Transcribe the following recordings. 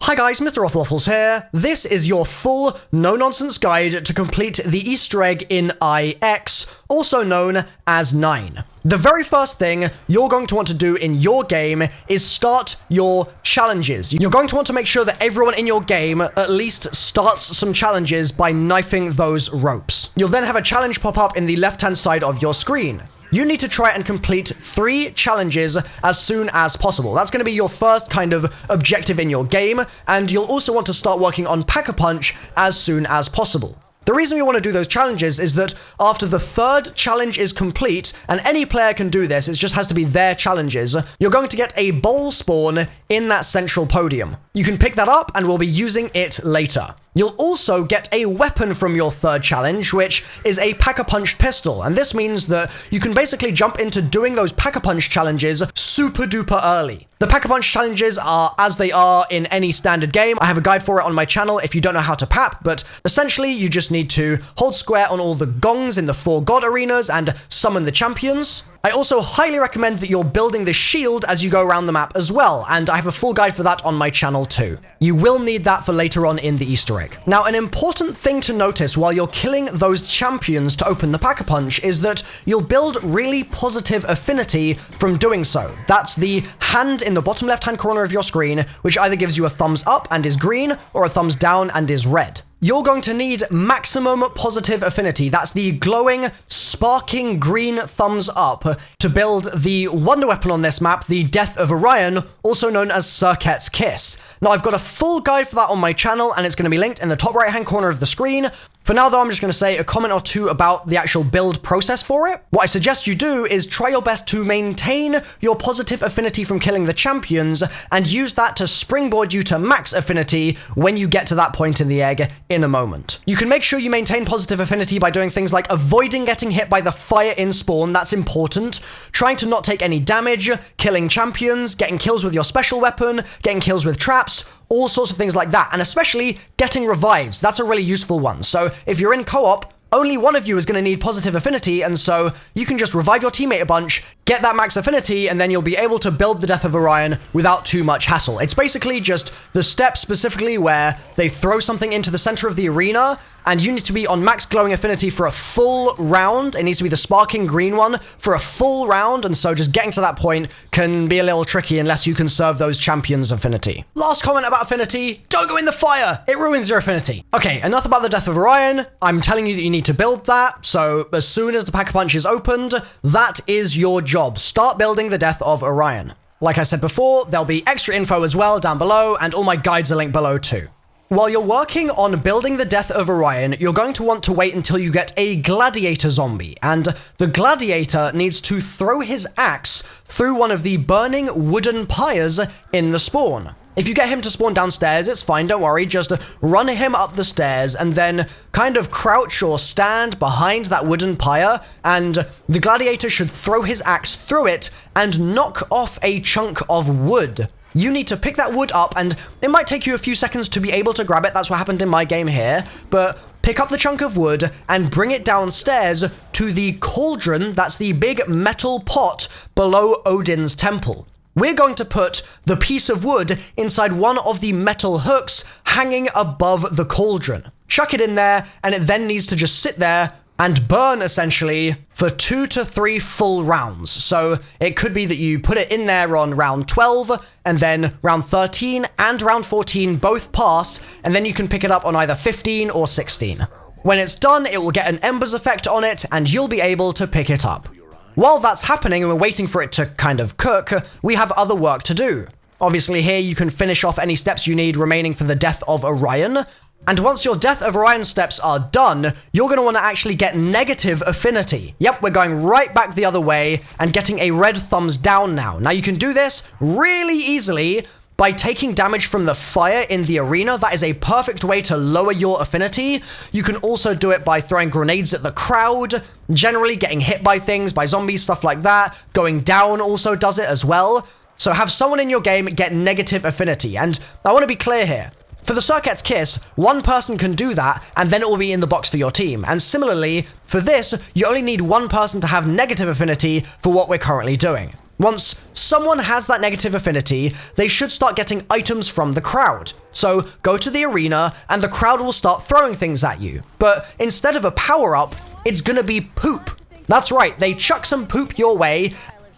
Hi guys, MrRoflWaffles here. This is your full, no-nonsense guide to complete the Easter egg in IX, also known as 9. The very first thing you're going to want to do in your game is start your challenges. You're going to want to make sure that everyone in your game at least starts some challenges by knifing those ropes. You'll then have a challenge pop up in the left-hand side of your screen. You need to try and complete 3 challenges as soon as possible. That's going to be your first kind of objective in your game, and you'll also want to start working on Pack-a-Punch as soon as possible. The reason we want to do those challenges is that after the 3rd challenge is complete, and any player can do this, it just has to be their challenges, you're going to get a bowl spawn in that central podium. You can pick that up and we'll be using it later. You'll also get a weapon from your 3rd challenge, which is a Pack-a-Punch pistol, and this means that you can basically jump into doing those Pack-a-Punch challenges super duper early. The Pack-a-Punch challenges are as they are in any standard game. I have a guide for it on my channel if you don't know how to pap, but essentially you just need to hold square on all the gongs in the 4 god arenas and summon the champions. I also highly recommend that you're building the shield as you go around the map as well, and I have a full guide for that on my channel too. You will need that for later on in the Easter egg. Now, an important thing to notice while you're killing those champions to open the Pack-a-Punch is that you'll build really positive affinity from doing so. That's the hand in the bottom left-hand corner of your screen, which either gives you a thumbs up and is green, or a thumbs down and is red. You're going to need maximum positive affinity. That's the glowing, sparking green thumbs up to build the wonder weapon on this map, the Death of Orion, also known as Serket's Kiss. Now, I've got a full guide for that on my channel, and it's going to be linked in the top right-hand corner of the screen. For now, though, I'm just going to say a comment or two about the actual build process for it. What I suggest you do is try your best to maintain your positive affinity from killing the champions, and use that to springboard you to max affinity when you get to that point in the egg in a moment. You can make sure you maintain positive affinity by doing things like avoiding getting hit by the fire in spawn, that's important, trying to not take any damage, killing champions, getting kills with your special weapon, getting kills with traps, all sorts of things like that, and especially getting revives. That's a really useful one. So if you're in co-op, only one of you is going to need positive affinity, and so you can just revive your teammate a bunch, get that max affinity, and then you'll be able to build the Death of Orion without too much hassle. It's basically just the step specifically where they throw something into the center of the arena, and you need to be on max glowing affinity for a full round. It needs to be the sparking green one for a full round, and so just getting to that point can be a little tricky unless you conserve those champions' affinity. Last comment about affinity, don't go in the fire! It ruins your affinity. Okay, enough about the Death of Orion. I'm telling you that you need to build that, so as soon as the Pack-a-Punch is opened, that is your job. Start building the Death of Orion. Like I said before, there'll be extra info as well down below, and all my guides are linked below too. While you're working on building the Death of Orion, you're going to want to wait until you get a gladiator zombie, and the gladiator needs to throw his axe through one of the burning wooden pyres in the spawn. If you get him to spawn downstairs, it's fine, don't worry, just run him up the stairs and then kind of crouch or stand behind that wooden pyre, and the gladiator should throw his axe through it and knock off a chunk of wood. You need to pick that wood up, and it might take you a few seconds to be able to grab it. That's what happened in my game here. But pick up the chunk of wood and bring it downstairs to the cauldron. That's the big metal pot below Odin's temple. We're going to put the piece of wood inside one of the metal hooks hanging above the cauldron. Chuck it in there, and it then needs to just sit there and burn, essentially, for 2 to 3 full rounds. So it could be that you put it in there on round 12, and then round 13 and round 14 both pass, and then you can pick it up on either 15 or 16. When it's done, it will get an embers effect on it, and you'll be able to pick it up. While that's happening and we're waiting for it to kind of cook, we have other work to do. Obviously here you can finish off any steps you need remaining for the Death of Orion, and once your Death of Orion steps are done, you're going to want to actually get negative affinity. Yep, we're going right back the other way and getting a red thumbs down now. Now you can do this really easily by taking damage from the fire in the arena. That is a perfect way to lower your affinity. You can also do it by throwing grenades at the crowd, generally getting hit by things, by zombies, stuff like that. Going down also does it as well. So have someone in your game get negative affinity. And I want to be clear here. For the Serket's Kiss, one person can do that, and then it will be in the box for your team. And similarly, for this, you only need one person to have negative affinity for what we're currently doing. Once someone has that negative affinity, they should start getting items from the crowd. So go to the arena and the crowd will start throwing things at you. But instead of a power-up, it's gonna be poop. That's right, they chuck some poop your way,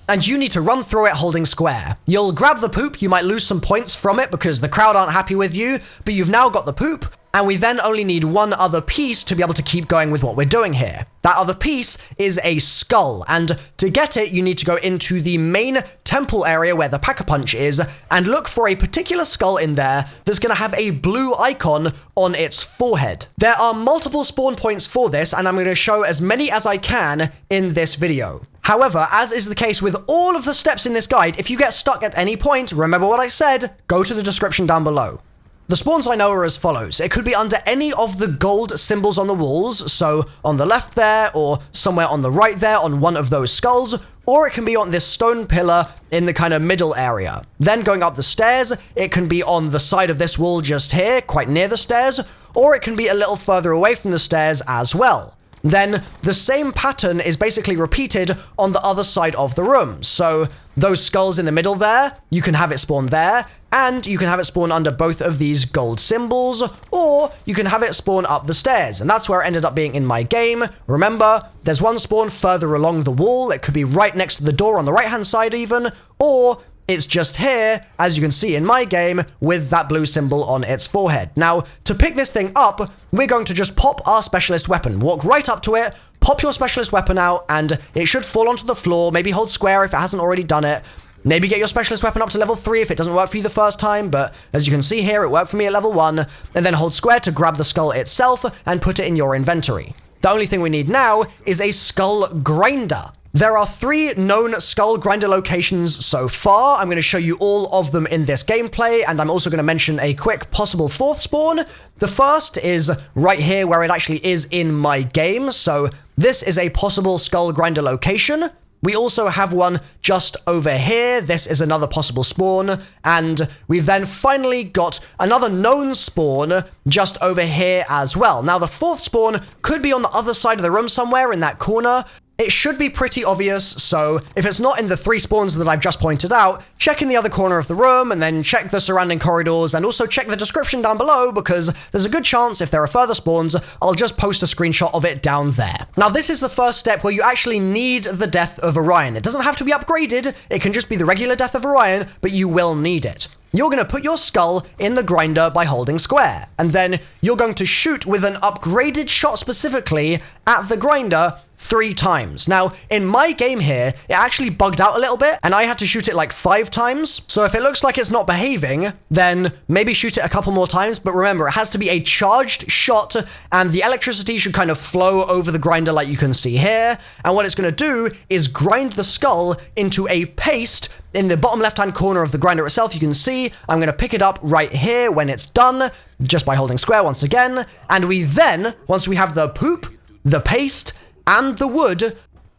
and you need to run through it holding square. You'll grab the poop, you might lose some points from it because the crowd aren't happy with you, but you've now got the poop, and we then only need one other piece to be able to keep going with what we're doing here. That other piece is a skull, and to get it, you need to go into the main temple area where the Pack-a-Punch is, and look for a particular skull in there that's gonna have a blue icon on its forehead. There are multiple spawn points for this, and I'm gonna show as many as I can in this video. However, as is the case with all of the steps in this guide, if you get stuck at any point, remember what I said, go to the description down below. The spawns I know are as follows. It could be under any of the gold symbols on the walls, so on the left there, or somewhere on the right there on one of those skulls, or it can be on this stone pillar in the kind of middle area. Then going up the stairs, it can be on the side of this wall just here, quite near the stairs, or it can be a little further away from the stairs as well. Then the same pattern is basically repeated on the other side of the room. So those skulls in the middle there, you can have it spawn there, and you can have it spawn under both of these gold symbols, or you can have it spawn up the stairs, and that's where it ended up being in my game. Remember, there's one spawn further along the wall, it could be right next to the door on the right-hand side even, or it's just here, as you can see in my game, with that blue symbol on its forehead. Now, to pick this thing up, we're going to just pop our specialist weapon. Walk right up to it, pop your specialist weapon out, and it should fall onto the floor. Maybe hold square if it hasn't already done it. Maybe get your specialist weapon up to level 3 if it doesn't work for you the first time, but as you can see here, it worked for me at level 1, and then hold square to grab the skull itself and put it in your inventory. The only thing we need now is a skull grinder. There are 3 known skull grinder locations so far. I'm going to show you all of them in this gameplay, and I'm also going to mention a quick possible 4th spawn. The first is right here where it actually is in my game, so this is a possible skull grinder location. We also have one just over here. This is another possible spawn, and we've then finally got another known spawn just over here as well. Now, the 4th spawn could be on the other side of the room somewhere in that corner. It should be pretty obvious, so if it's not in the 3 spawns that I've just pointed out, check in the other corner of the room, and then check the surrounding corridors, and also check the description down below, because there's a good chance if there are further spawns, I'll just post a screenshot of it down there. Now, this is the first step where you actually need the Death of Orion. It doesn't have to be upgraded, it can just be the regular Death of Orion, but you will need it. You're going to put your skull in the grinder by holding square, and then you're going to shoot with an upgraded shot specifically at the grinder 3 times. Now, in my game here, it actually bugged out a little bit, and I had to shoot it like 5 times. So if it looks like it's not behaving, then maybe shoot it a couple more times. But remember, it has to be a charged shot, and the electricity should kind of flow over the grinder like you can see here. And what it's going to do is grind the skull into a paste. In the bottom left-hand corner of the grinder itself, you can see I'm going to pick it up right here when it's done, just by holding square once again. And we then, once we have the poop, the paste, and the wood,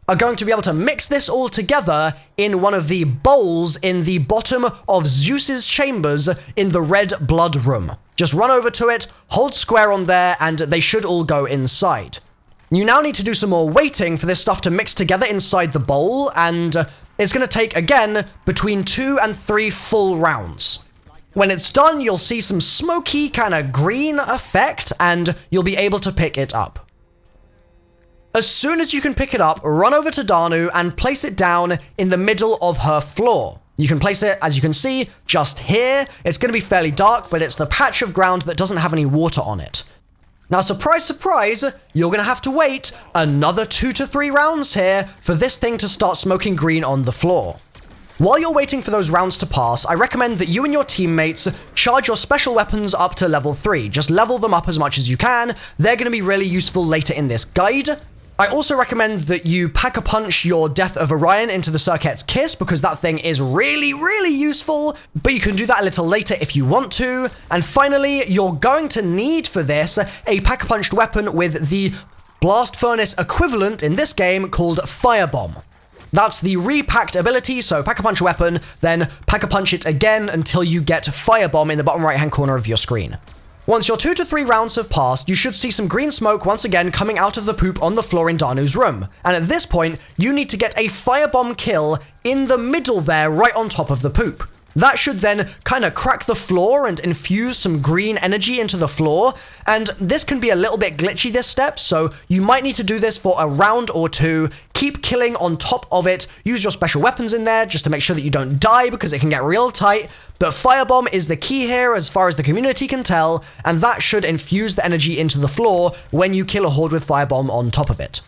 are going to be able to mix this all together in one of the bowls in the bottom of Zeus's chambers in the red blood room. Just run over to it, hold square on there, and they should all go inside. You now need to do some more waiting for this stuff to mix together inside the bowl, and it's going to take, again, between 2 and 3 full rounds. When it's done, you'll see some smoky kind of green effect, and you'll be able to pick it up. As soon as you can pick it up, run over to Danu and place it down in the middle of her floor. You can place it, as you can see, just here. It's going to be fairly dark, but it's the patch of ground that doesn't have any water on it. Now, surprise, surprise, you're going to have to wait another 2 to 3 rounds here for this thing to start smoking green on the floor. While you're waiting for those rounds to pass, I recommend that you and your teammates charge your special weapons up to level 3. Just level them up as much as you can. They're going to be really useful later in this guide. I also recommend that you Pack-a-Punch your Death of Orion into the Circuit's Kiss, because that thing is really, really useful, but you can do that a little later if you want to. And finally, you're going to need for this a Pack-a-Punched weapon with the Blast Furnace equivalent in this game called Firebomb. That's the repacked ability, so Pack-a-Punch weapon, then Pack-a-Punch it again until you get Firebomb in the bottom right-hand corner of your screen. Once your 2 to 3 rounds have passed, you should see some green smoke once again coming out of the poop on the floor in Danu's room. And at this point, you need to get a firebomb kill in the middle there, right on top of the poop. That should then kind of crack the floor and infuse some green energy into the floor, and this can be a little bit glitchy this step, so you might need to do this for a round or two, keep killing on top of it, use your special weapons in there just to make sure that you don't die because it can get real tight, but firebomb is the key here as far as the community can tell, and that should infuse the energy into the floor when you kill a horde with firebomb on top of it.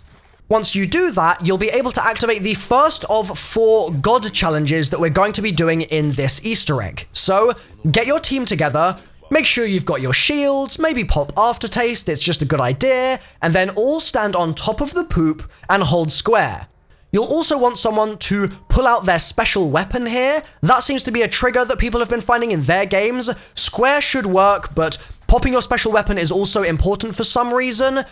Once you do that, you'll be able to activate the first of 4 god challenges that we're going to be doing in this Easter egg. So, get your team together, make sure you've got your shields, maybe pop aftertaste, it's just a good idea, and then all stand on top of the poop and hold square. You'll also want someone to pull out their special weapon here. That seems to be a trigger that people have been finding in their games. Square should work, but popping your special weapon is also important for some reason.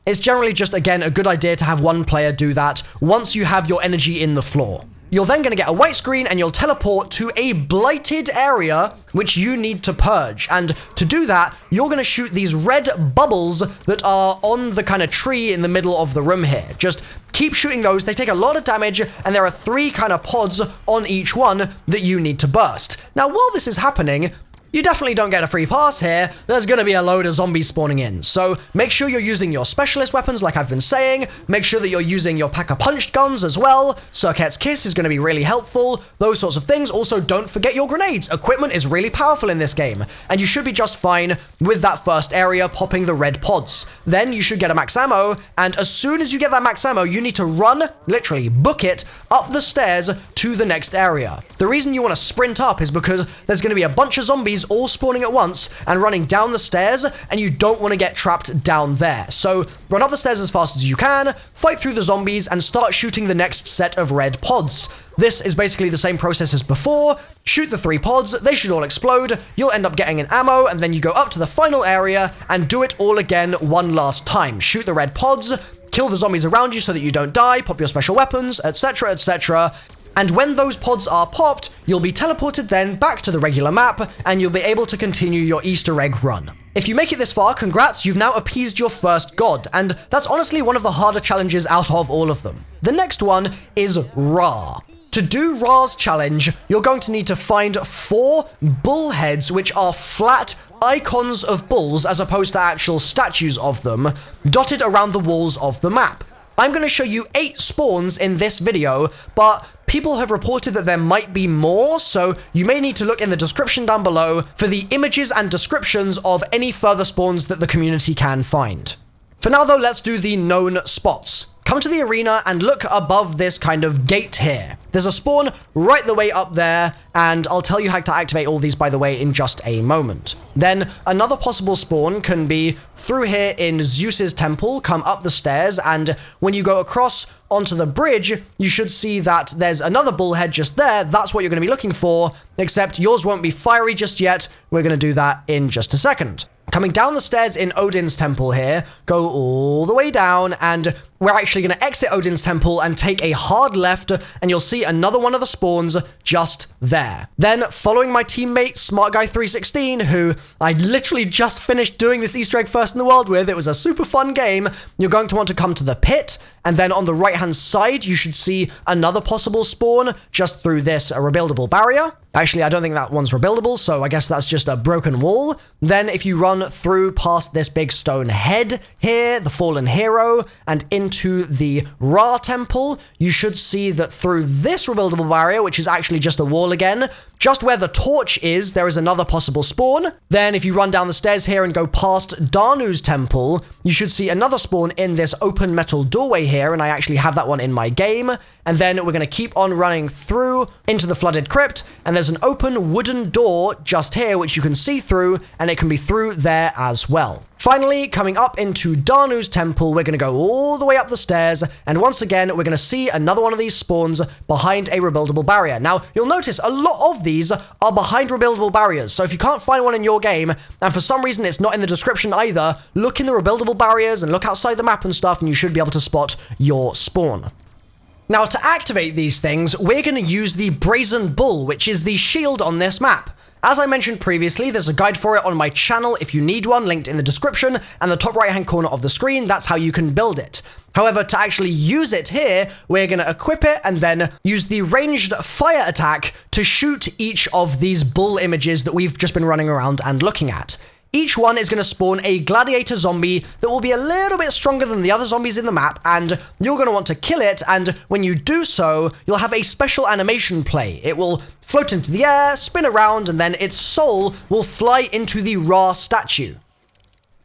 It's generally just, again, a good idea to have one player do that once you have your energy in the floor. You're then going to get a white screen and you'll teleport to a blighted area which you need to purge. And to do that, you're going to shoot these red bubbles that are on the kind of tree in the middle of the room here. Just keep shooting those. They take a lot of damage, and there are 3 kind of pods on each one that you need to burst. Now, while this is happening, you definitely don't get a free pass here. There's going to be a load of zombies spawning in. So make sure you're using your specialist weapons like I've been saying. Make sure that you're using your pack-a-punched guns as well. Circuit's Kiss is going to be really helpful. Those sorts of things. Also, don't forget your grenades. Equipment is really powerful in this game, and you should be just fine with that first area popping the red pods. Then you should get a max ammo, and as soon as you get that max ammo, you need to run, literally book it, up the stairs to the next area. The reason you want to sprint up is because there's going to be a bunch of zombies all spawning at once and running down the stairs, and you don't want to get trapped down there. So run up the stairs as fast as you can, fight through the zombies, and start shooting the next set of red pods. This is basically the same process as before. Shoot the 3 pods, they should all explode, you'll end up getting an ammo, and then you go up to the final area and do it all again one last time. Shoot the red pods, kill the zombies around you so that you don't die, pop your special weapons, etc, etc. And when those pods are popped, you'll be teleported then back to the regular map, and you'll be able to continue your Easter egg run. If you make it this far, congrats, you've now appeased your first god, and that's honestly one of the harder challenges out of all of them. The next one is Ra. To do Ra's challenge, you're going to need to find 4 bull heads, which are flat icons of bulls as opposed to actual statues of them, dotted around the walls of the map. I'm going to show you 8 spawns in this video, but people have reported that there might be more, so you may need to look in the description down below for the images and descriptions of any further spawns that the community can find. For now though, let's do the known spots. Come to the arena and look above this kind of gate here. There's a spawn right the way up there, and I'll tell you how to activate all these, by the way, in just a moment. Then another possible spawn can be through here in Zeus's temple, come up the stairs, and when you go across onto the bridge, you should see that there's another bullhead just there. That's what you're going to be looking for, except yours won't be fiery just yet. We're going to do that in just a second. Coming down the stairs in Odin's temple here, go all the way down, and we're actually going to exit Odin's temple and take a hard left, and you'll see another one of the spawns just there. Then, following my teammate, SmartGuy316, who I literally just finished doing this Easter egg first in the world with, it was a super fun game, you're going to want to come to the pit, and then on the right-hand side, you should see another possible spawn just through this rebuildable barrier. Actually, I don't think that one's rebuildable, so I guess that's just a broken wall. Then if you run through past this big stone head here, the fallen hero, and into the Ra temple, you should see that through this rebuildable barrier, which is actually just a wall again, just where the torch is, there is another possible spawn. Then if you run down the stairs here and go past Danu's temple, you should see another spawn in this open metal doorway here, and I actually have that one in my game. And then we're going to keep on running through into the flooded crypt, and there's an open wooden door just here which you can see through, and it can be through there as well. Finally, coming up into Danu's temple, we're going to go all the way up the stairs, and once again, we're going to see another one of these spawns behind a rebuildable barrier. Now, you'll notice a lot of these are behind rebuildable barriers, so if you can't find one in your game, and for some reason it's not in the description either, look in the rebuildable barriers and look outside the map and stuff, and you should be able to spot your spawn. Now, to activate these things, we're going to use the Brazen Bull, which is the shield on this map. As I mentioned previously, there's a guide for it on my channel if you need one, linked in the description and the top right hand corner of the screen. That's how you can build it. However, to actually use it here, we're going to equip it and then use the ranged fire attack to shoot each of these bull images that we've just been running around and looking at. Each one is going to spawn a gladiator zombie that will be a little bit stronger than the other zombies in the map, and you're going to want to kill it, and when you do so, you'll have a special animation play. It will float into the air, spin around, and then its soul will fly into the Ra statue.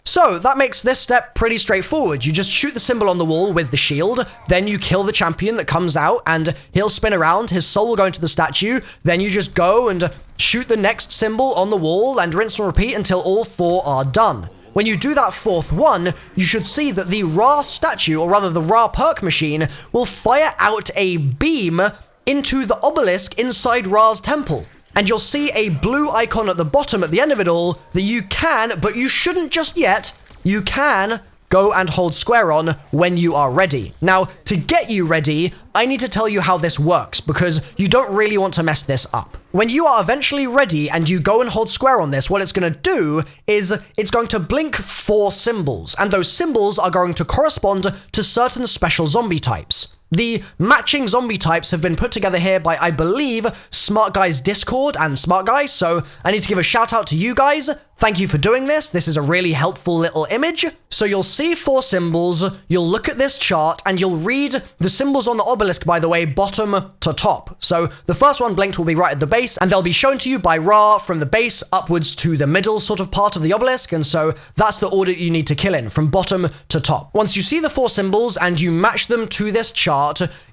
So, that makes this step pretty straightforward. You just shoot the symbol on the wall with the shield, then you kill the champion that comes out, and he'll spin around, his soul will go into the statue, then you just go and shoot the next symbol on the wall, and rinse and repeat until all 4 are done. When you do that 4th one, you should see that the Ra statue, or rather the Ra perk machine, will fire out a beam into the obelisk inside Ra's temple. And you'll see a blue icon at the bottom at the end of it all that you can, but you shouldn't just yet, you can go and hold square on when you are ready. Now, to get you ready, I need to tell you how this works, because you don't really want to mess this up. When you are eventually ready and you go and hold square on this, what it's going to do is it's going to blink 4 symbols, and those symbols are going to correspond to certain special zombie types. The matching zombie types have been put together here by, I believe, Smart Guy's Discord and Smart Guy, so I need to give a shout out to you guys. Thank you for doing this. This is a really helpful little image. So you'll see 4 symbols, you'll look at this chart, and you'll read the symbols on the obelisk, by the way, bottom to top. So the first one blinked will be right at the base, and they'll be shown to you by Ra from the base upwards to the middle sort of part of the obelisk, and so that's the order you need to kill in, from bottom to top. Once you see the 4 symbols and you match them to this chart,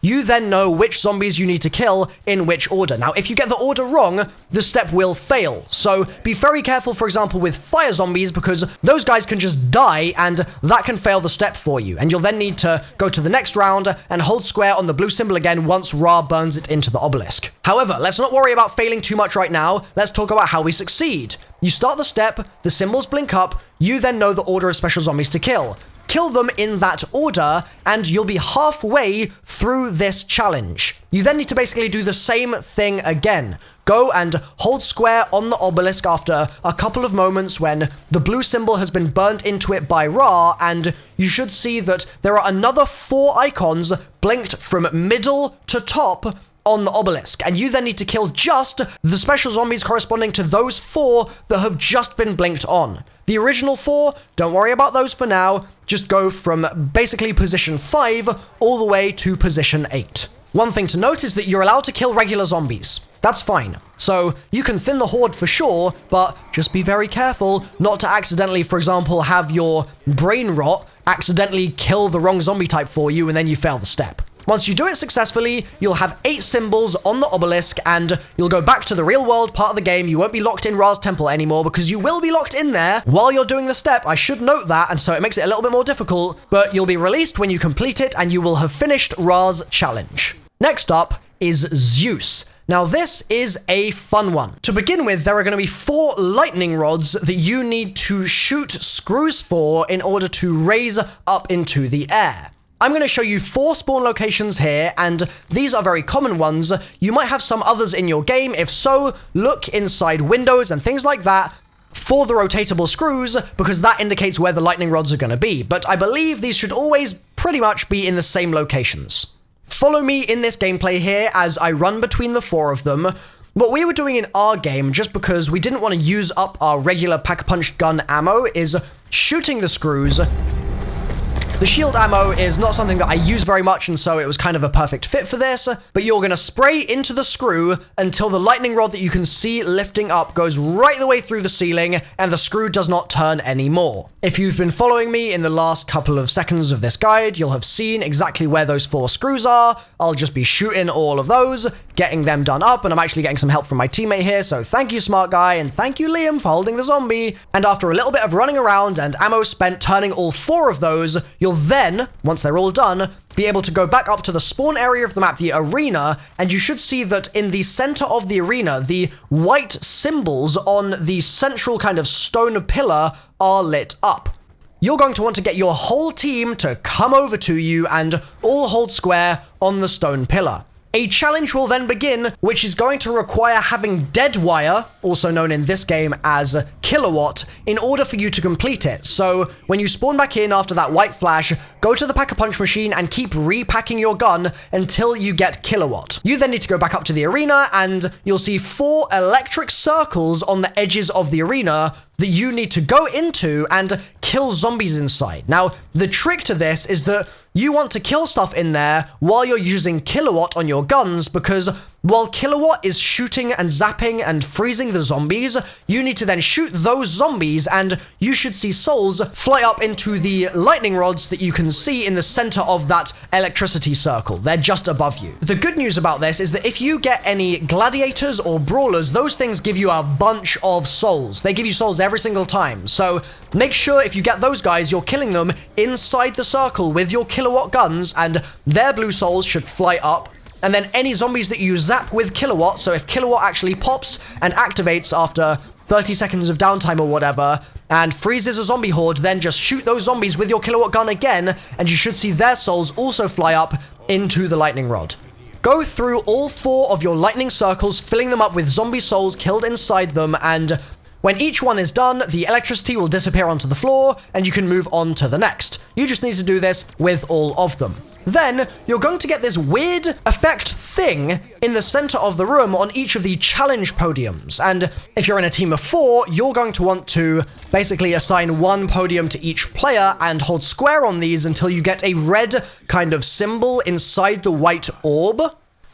you then know which zombies you need to kill in which order. Now, if you get the order wrong, the step will fail. So be very careful, for example, with fire zombies, because those guys can just die and that can fail the step for you. And you'll then need to go to the next round and hold square on the blue symbol again once Ra burns it into the obelisk. However, let's not worry about failing too much right now. Let's talk about how we succeed. You start the step, the symbols blink up, you then know the order of special zombies to kill. Kill them in that order, and you'll be halfway through this challenge. You then need to basically do the same thing again. Go and hold square on the obelisk after a couple of moments when the blue symbol has been burnt into it by Ra, and you should see that there are another 4 icons blinked from middle to top on the obelisk, and you then need to kill just the special zombies corresponding to those 4 that have just been blinked on. The original 4, don't worry about those for now, just go from basically position 5 all the way to position 8. One thing to note is that you're allowed to kill regular zombies. That's fine. So you can thin the horde for sure, but just be very careful not to accidentally, for example, have your brain rot accidentally kill the wrong zombie type for you and then you fail the step. Once you do it successfully, you'll have 8 symbols on the obelisk, and you'll go back to the real world part of the game. You won't be locked in Ra's temple anymore, because you will be locked in there while you're doing the step. I should note that, and so it makes it a little bit more difficult, but you'll be released when you complete it, and you will have finished Ra's challenge. Next up is Zeus. Now this is a fun one. To begin with, there are going to be 4 lightning rods that you need to shoot screws for in order to raise up into the air. I'm going to show you 4 spawn locations here, and these are very common ones. You might have some others in your game. If so, look inside windows and things like that for the rotatable screws, because that indicates where the lightning rods are going to be. But I believe these should always pretty much be in the same locations. Follow me in this gameplay here as I run between the 4 of them. What we were doing in our game, just because we didn't want to use up our regular pack-a-punch gun ammo, is shooting the screws. The shield ammo is not something that I use very much, and so it was kind of a perfect fit for this, but you're going to spray into the screw until the lightning rod that you can see lifting up goes right the way through the ceiling, and the screw does not turn anymore. If you've been following me in the last couple of seconds of this guide, you'll have seen exactly where those 4 screws are. I'll just be shooting all of those, getting them done up, and I'm actually getting some help from my teammate here, so thank you, Smart Guy, and thank you, Liam, for holding the zombie. And after a little bit of running around and ammo spent turning all 4 of those, you'll then, once they're all done, be able to go back up to the spawn area of the map, the arena, and you should see that in the center of the arena, the white symbols on the central kind of stone pillar are lit up. You're going to want to get your whole team to come over to you and all hold square on the stone pillar. a challenge will then begin, which is going to require having dead wire, also known in this game as kilowatt, in order for you to complete it. So when you spawn back in after that white flash, go to the pack-a-punch machine and keep repacking your gun until you get kilowatt. You then need to go back up to the arena and you'll see 4 electric circles on the edges of the arena that you need to go into and kill zombies inside. Now, the trick to this is that you want to kill stuff in there while you're using kilowatt on your guns, because while kilowatt is shooting and zapping and freezing the zombies, you need to then shoot those zombies and you should see souls fly up into the lightning rods that you can see in the center of that electricity circle. They're just above you. The good news about this is that if you get any gladiators or brawlers, those things give you a bunch of souls. They give you souls every single time. So make sure if you get those guys, you're killing them inside the circle with your kilowatt guns, and their blue souls should fly up. And then any zombies that you zap with kilowatt, so if kilowatt actually pops and activates after 30 seconds of downtime or whatever, and freezes a zombie horde, then just shoot those zombies with your kilowatt gun again, and you should see their souls also fly up into the lightning rod. Go through all 4 of your lightning circles, filling them up with zombie souls killed inside them, and when each one is done, the electricity will disappear onto the floor, and you can move on to the next. You just need to do this with all of them. Then, you're going to get this weird effect thing in the center of the room on each of the challenge podiums. And if you're in a team of 4, you're going to want to basically assign 1 podium to each player and hold square on these until you get a red kind of symbol inside the white orb.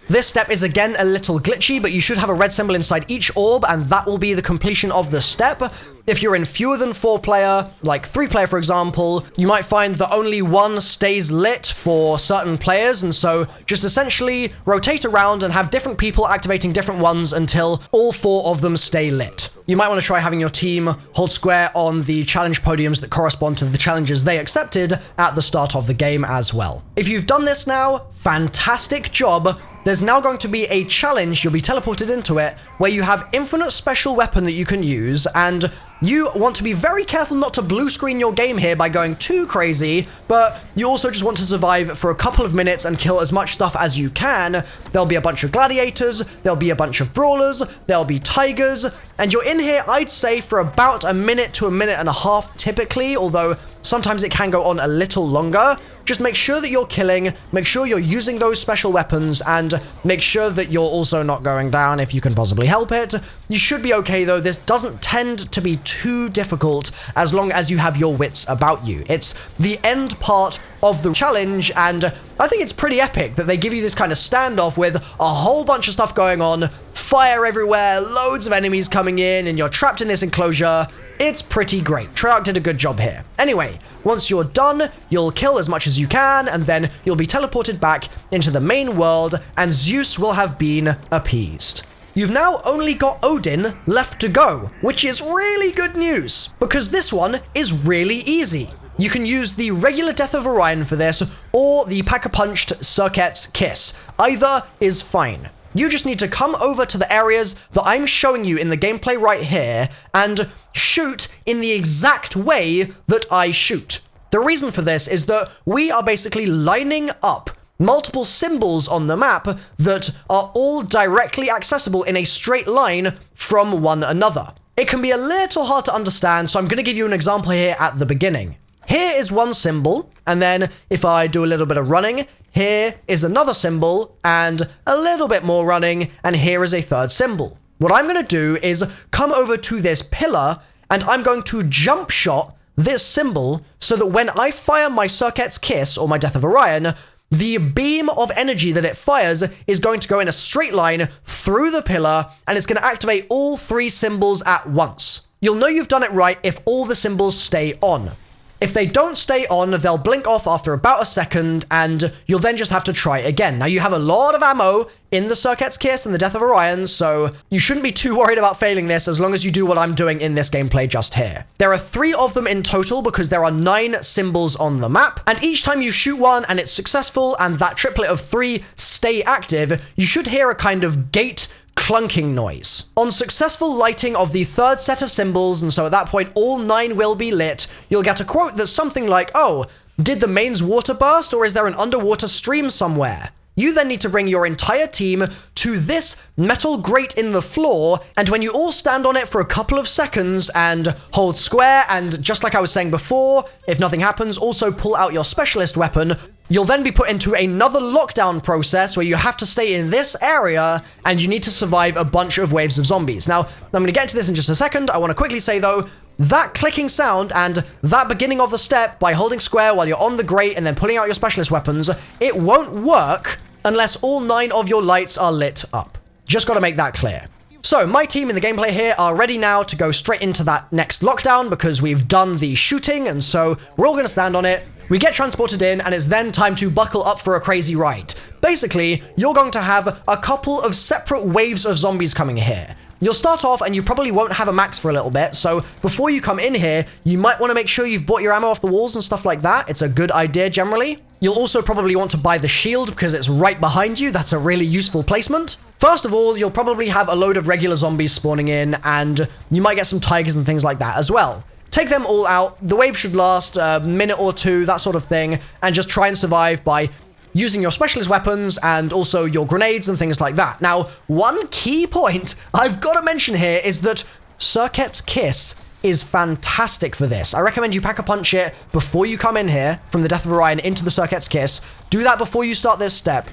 This step is again a little glitchy, but you should have a red symbol inside each orb, and that will be the completion of the step. If you're in fewer than 4 player, like 3 player for example, you might find that only 1 stays lit for certain players, and so just essentially rotate around and have different people activating different ones until all 4 of them stay lit. You might want to try having your team hold square on the challenge podiums that correspond to the challenges they accepted at the start of the game as well. If you've done this now, fantastic job. There's now going to be a challenge, you'll be teleported into it, where you have infinite special weapon that you can use, and you want to be very careful not to blue screen your game here by going too crazy, but you also just want to survive for a couple of minutes and kill as much stuff as you can. There'll be a bunch of gladiators, there'll be a bunch of brawlers, there'll be tigers, and you're in here, I'd say, for about a minute to a minute and a half typically, although sometimes it can go on a little longer. Just make sure that you're killing, make sure you're using those special weapons, and make sure that you're also not going down if you can possibly help it. You should be okay though. This doesn't tend to be too difficult as long as you have your wits about you. It's the end part of the challenge, and I think it's pretty epic that they give you this kind of standoff with a whole bunch of stuff going on, fire everywhere, loads of enemies coming in, and you're trapped in this enclosure. It's pretty great. Treyarch did a good job here. Anyway, once you're done, you'll kill as much as you can, and then you'll be teleported back into the main world, and Zeus will have been appeased. You've now only got Odin left to go, which is really good news, because this one is really easy. You can use the regular Death of Orion for this, or the Pack-a-Punched Circuit's Kiss. Either is fine. You just need to come over to the areas that I'm showing you in the gameplay right here and shoot in the exact way that I shoot. The reason for this is that we are basically lining up multiple symbols on the map that are all directly accessible in a straight line from one another. It can be a little hard to understand, so I'm going to give you an example here at the beginning. Here is one symbol, and then if I do a little bit of running, here is another symbol, and a little bit more running, and here is a third symbol. What I'm going to do is come over to this pillar, and I'm going to jump shot this symbol so that when I fire my Circuit's Kiss, or my Death of Orion, the beam of energy that it fires is going to go in a straight line through the pillar, and it's going to activate all 3 symbols at once. You'll know you've done it right if all the symbols stay on. If they don't stay on, they'll blink off after about a second, and you'll then just have to try again. Now, you have a lot of ammo in the Circuit's Kiss and the Death of Orion, so you shouldn't be too worried about failing this as long as you do what I'm doing in this gameplay just here. There are 3 of them in total because there are 9 symbols on the map, and each time you shoot one and it's successful and that triplet of 3 stay active, you should hear a kind of gate clunking noise. On successful lighting of the 3rd set of symbols, and so at that point all 9 will be lit, you'll get a quote that's something like, "Oh, did the mains water burst, or is there an underwater stream somewhere?" you then need to bring your entire team to this metal grate in the floor, and when you all stand on it for a couple of seconds and hold square, and just like I was saying before, if nothing happens, also pull out your specialist weapon, you'll then be put into another lockdown process where you have to stay in this area and you need to survive a bunch of waves of zombies. Now, I'm going to get into this in just a second. I want to quickly say though, that clicking sound and that beginning of the step by holding square while you're on the grate and then pulling out your specialist weapons, it won't work unless all 9 of your lights are lit up. Just got to make that clear. So, my team in the gameplay here are ready now to go straight into that next lockdown because we've done the shooting, and so we're all going to stand on it. We get transported in, and it's then time to buckle up for a crazy ride. Basically, you're going to have a couple of separate waves of zombies coming here. You'll start off and you probably won't have a max for a little bit, so before you come in here, you might want to make sure you've bought your ammo off the walls and stuff like that. It's a good idea generally. You'll also probably want to buy the shield because it's right behind you. That's a really useful placement. First of all, you'll probably have a load of regular zombies spawning in, and you might get some tigers and things like that as well. Take them all out. The wave should last a minute or two, that sort of thing, and just try and survive by using your specialist weapons and also your grenades and things like that. Now, one key point I've got to mention here is that Circuit's Kiss is fantastic for this. I recommend you pack a punch it before you come in here from the Death of Orion into the Circuit's Kiss. Do that before you start this step.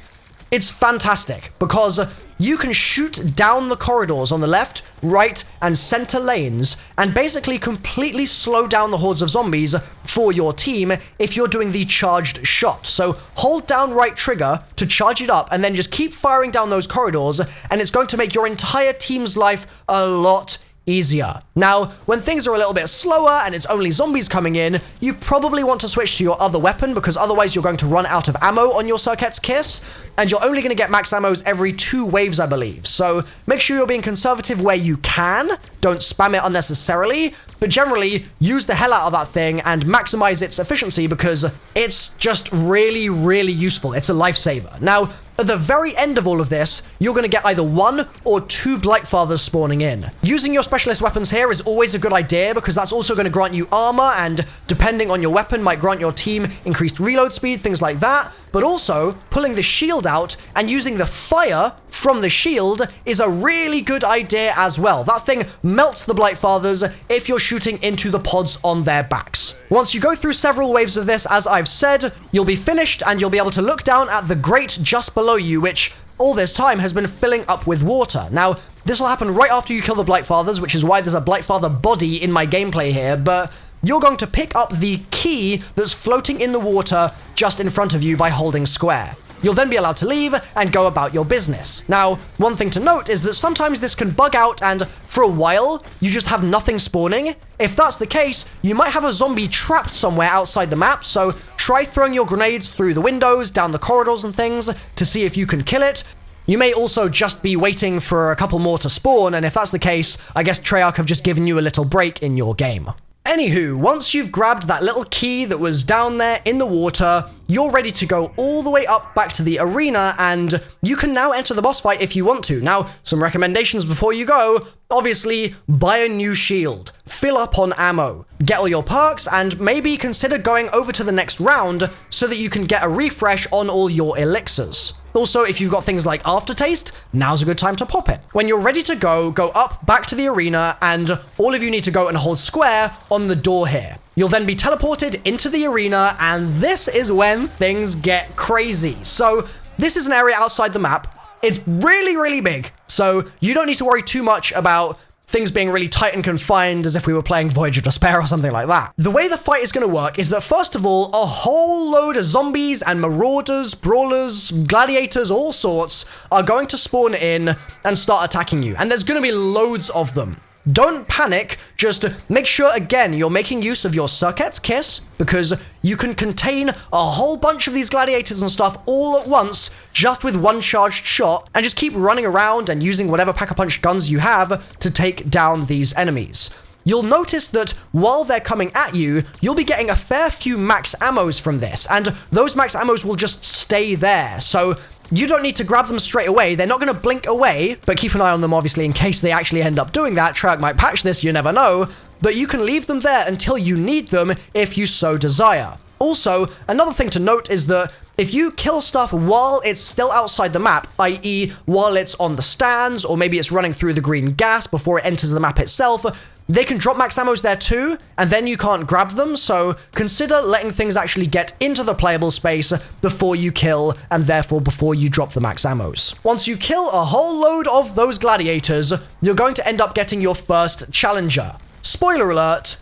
It's fantastic because you can shoot down the corridors on the left, right, and center lanes and basically completely slow down the hordes of zombies for your team if you're doing the charged shot. So hold down right trigger to charge it up and then just keep firing down those corridors, and it's going to make your entire team's life a lot easier. Now, when things are a little bit slower and it's only zombies coming in, you probably want to switch to your other weapon because otherwise you're going to run out of ammo on your Circuit's Kiss, and you're only going to get max ammos every 2 waves, I believe. So make sure you're being conservative where you can. Don't spam it unnecessarily, but generally use the hell out of that thing and maximize its efficiency because it's just really, really useful. It's a lifesaver. Now, at the very end of all of this, you're going to get either 1 or 2 Blightfathers spawning in. Using your specialist weapons here is always a good idea because that's also going to grant you armor, and depending on your weapon might grant your team increased reload speed, things like that. But also, pulling the shield out and using the fire from the shield is a really good idea as well. That thing melts the Blightfathers if you're shooting into the pods on their backs. Once you go through several waves of this, as I've said, you'll be finished and you'll be able to look down at the grate just below you, which all this time has been filling up with water. Now, this will happen right after you kill the Blightfathers, which is why there's a Blightfather body in my gameplay here, but you're going to pick up the key that's floating in the water just in front of you by holding square. You'll then be allowed to leave and go about your business. Now, one thing to note is that sometimes this can bug out and for a while, you just have nothing spawning. If that's the case, you might have a zombie trapped somewhere outside the map, so try throwing your grenades through the windows, down the corridors and things to see if you can kill it. You may also just be waiting for a couple more to spawn, and if that's the case, I guess Treyarch have just given you a little break in your game. Anywho, once you've grabbed that little key that was down there in the water, you're ready to go all the way up back to the arena, and you can now enter the boss fight if you want to. Now, some recommendations before you go. Obviously, buy a new shield, fill up on ammo, get all your perks, and maybe consider going over to the next round so that you can get a refresh on all your elixirs. Also, if you've got things like aftertaste, now's a good time to pop it. When you're ready to go up back to the arena, and all of you need to go and hold square on the door here. You'll then be teleported into the arena, and this is when things get crazy. So, this is an area outside the map. It's really, really big, so you don't need to worry too much about things being really tight and confined as if we were playing Voyage of Despair or something like that. The way the fight is going to work is that first of all, a whole load of zombies and marauders, brawlers, gladiators, all sorts are going to spawn in and start attacking you. And there's going to be loads of them. Don't panic, just make sure, again, you're making use of your Circuit's Kiss, because you can contain a whole bunch of these gladiators and stuff all at once, just with one charged shot, and just keep running around and using whatever pack-a-punch guns you have to take down these enemies. You'll notice that while they're coming at you, you'll be getting a fair few max ammos from this, and those max ammos will just stay there, so you don't need to grab them straight away. They're not going to blink away, but keep an eye on them, obviously, in case they actually end up doing that. Treyarch might patch this, you never know. But you can leave them there until you need them if you so desire. Also, another thing to note is that if you kill stuff while it's still outside the map, i.e. while it's on the stands, or maybe it's running through the green gas before it enters the map itself, they can drop max ammos there too, and then you can't grab them, so consider letting things actually get into the playable space before you kill, and therefore before you drop the max ammos. Once you kill a whole load of those gladiators, you're going to end up getting your first challenger. Spoiler alert,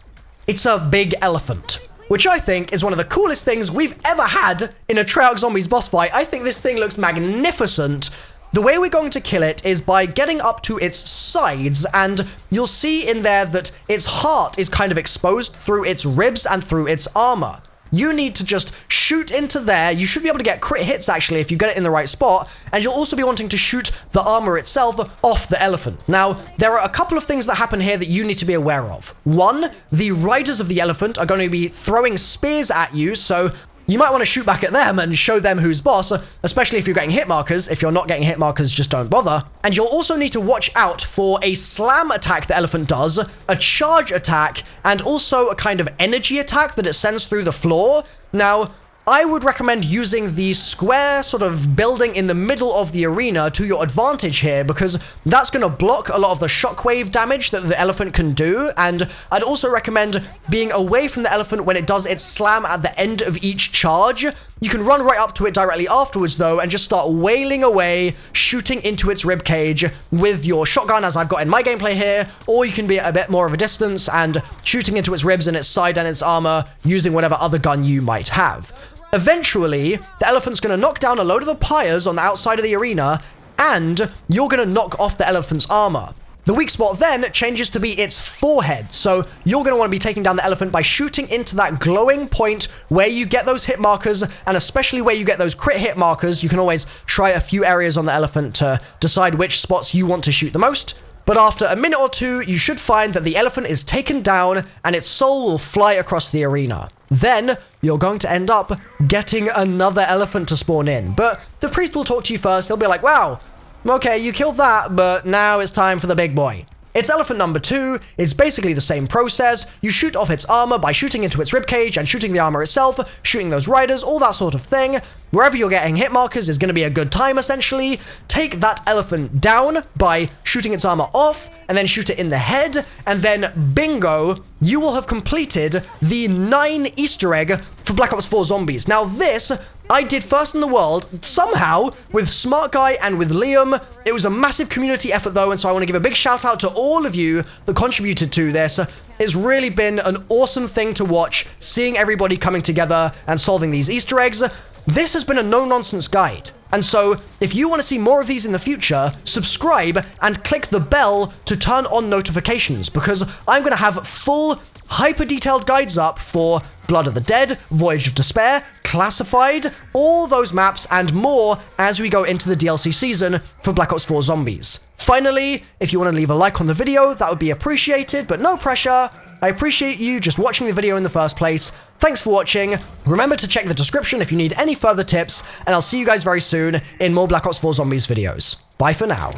it's a big elephant, which I think is one of the coolest things we've ever had in a Treyarch Zombies boss fight. I think this thing looks magnificent. The way we're going to kill it is by getting up to its sides, and you'll see in there that its heart is kind of exposed through its ribs and through its armor. You need to just shoot into there. You should be able to get crit hits, actually, if you get it in the right spot, and you'll also be wanting to shoot the armor itself off the elephant. Now, there are a couple of things that happen here that you need to be aware of. One, the riders of the elephant are going to be throwing spears at you, so you might want to shoot back at them and show them who's boss, especially if you're getting hit markers. If you're not getting hit markers, just don't bother. And you'll also need to watch out for a slam attack the elephant does, a charge attack, and also a kind of energy attack that it sends through the floor. Now, I would recommend using the square sort of building in the middle of the arena to your advantage here, because that's going to block a lot of the shockwave damage that the elephant can do, and I'd also recommend being away from the elephant when it does its slam at the end of each charge. You can run right up to it directly afterwards, though, and just start wailing away, shooting into its ribcage with your shotgun, as I've got in my gameplay here, or you can be at a bit more of a distance and shooting into its ribs and its side and its armor using whatever other gun you might have. Eventually, the elephant's going to knock down a load of the pyres on the outside of the arena, and you're going to knock off the elephant's armor. The weak spot then changes to be its forehead, so you're going to want to be taking down the elephant by shooting into that glowing point where you get those hit markers, and especially where you get those crit hit markers. You can always try a few areas on the elephant to decide which spots you want to shoot the most. But after a minute or two, you should find that the elephant is taken down and its soul will fly across the arena. Then, you're going to end up getting another elephant to spawn in. But the priest will talk to you first. He'll be like, wow, okay, you killed that, but now it's time for the big boy. It's elephant number 2. It's basically the same process. You shoot off its armor by shooting into its ribcage and shooting the armor itself, shooting those riders, all that sort of thing. Wherever you're getting hit markers is going to be a good time, essentially. Take that elephant down by shooting its armor off, and then shoot it in the head, and then bingo, you will have completed the 9 Easter egg for Black Ops 4 Zombies. Now this, I did first in the world, somehow, with Smart Guy and with Liam. It was a massive community effort though, and so I want to give a big shout out to all of you that contributed to this. It's really been an awesome thing to watch, seeing everybody coming together and solving these Easter eggs. This has been a no-nonsense guide. And so, if you want to see more of these in the future, subscribe and click the bell to turn on notifications, because I'm going to have full, hyper-detailed guides up for Blood of the Dead, Voyage of Despair, Classified, all those maps and more as we go into the DLC season for Black Ops 4 Zombies. Finally, if you want to leave a like on the video, that would be appreciated, but no pressure. I appreciate you just watching the video in the first place. Thanks for watching. Remember to check the description if you need any further tips, and I'll see you guys very soon in more Black Ops 4 Zombies videos. Bye for now.